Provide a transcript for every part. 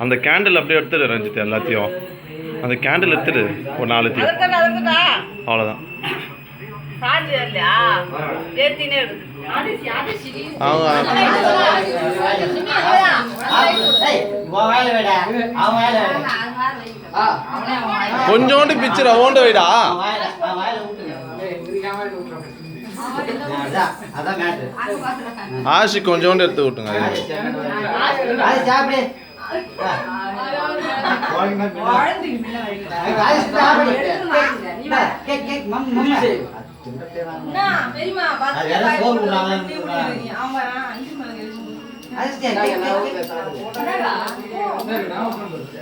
அந்த கேண்டில் அப்படியே எடுத்துடு ரஞ்சித் எல்லாத்தையும். அந்த கேண்டில் எடுத்துடு ஒரு 4 தீ. அவ்வளோதான். கொஞ்சோண்டு பிச்சுரா ஓண்ட வைடா. ஆஷி கொஞ்சோண்டு எடுத்து விட்டுங்க.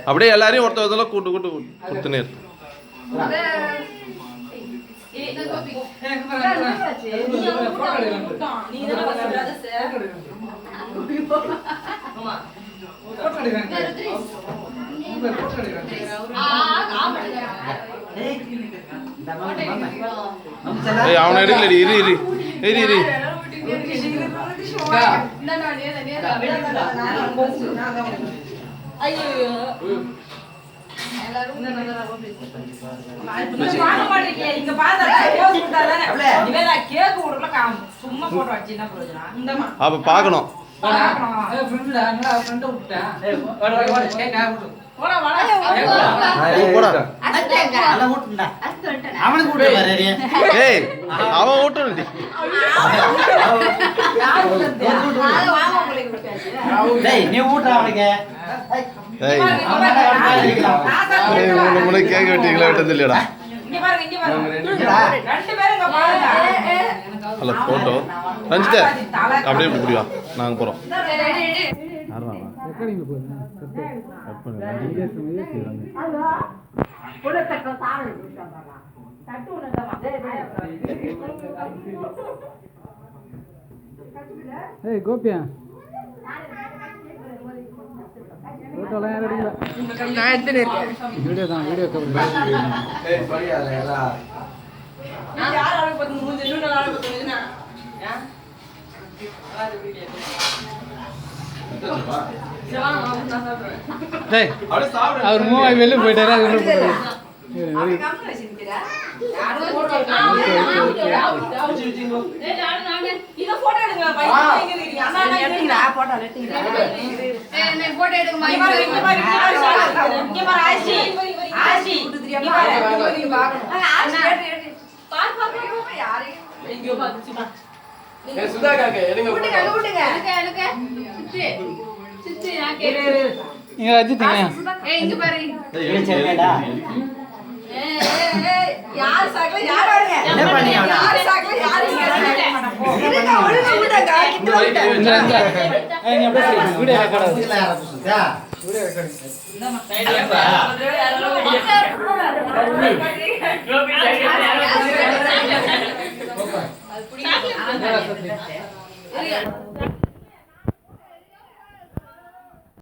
அப்படியே எல்லாரையும் ஒருத்தவங்க கூட்டு கூட்டு கொடுத்துனே இருக்கு. அவனை எடுக்கலடி. இரு இரு இரு இரு. அப்ப பாக்கணும். அவன் ஊட்டணும். கேட்க வெட்டீங்களா விட்டது இல்லையடா. அல்ல போட்டோ ரஞ்சிதா அப்படியே இப்படி புரியா. நாங்க போறோம். ஏய் கோபியா போட்டோலாம் யாரும் எடுக்கல. நான் எடுத்துட்டு இருக்கேன். வீடியோ தான் வீடியோ கவர். ஏய் படியால எல்லா நான் யார் ஆளு பத்து மூஞ்சி இன்னும் ஆளு பத்துனா யா ஆளு வீடியோ டேய் அவளே சாப்பிடு. அவர் மூவாய் வெளிய போய்ட்டாரா உள்ள போறாரு. வெரி கம்மி வச்சிருக்கீங்க. யாரும் போட்டோ டேய் நான் இத போட்டோ எடுங்க பையன் எங்க இருக்கீங்க. அண்ணா நான் எடுங்கடா போட்டோ எடுங்க. ஏய் நான் போட்டோ எடுங்க மை இங்க பாரு ஆசி ஆசி இங்க பாரு பாக்கணும். ஆசி எடு பார் பார் யாரே இங்க பாத்து ஏ சுதா காக்கே எடுங்க விட்டுங்க எனக்கு சித்தி சித்தி நான் கேக்குறேன். இங்க அஜித்ங்க ஏய் இங்க பாரு ஏய் சரிடா. ஏய் யார் சாக்ல யார் பாருங்க என்ன பண்ணி அவன யார் சாக்ல யார் இங்க போ இருங்க ஒழுங்கா விடுங்க கிட்ட வந்து ஏய் நீ அப்படியே வீடியோ ரெக்கார்ட் ஆகுது யார புடிச்சா வீடியோ ரெக்கார்ட் இந்தமா சைடுல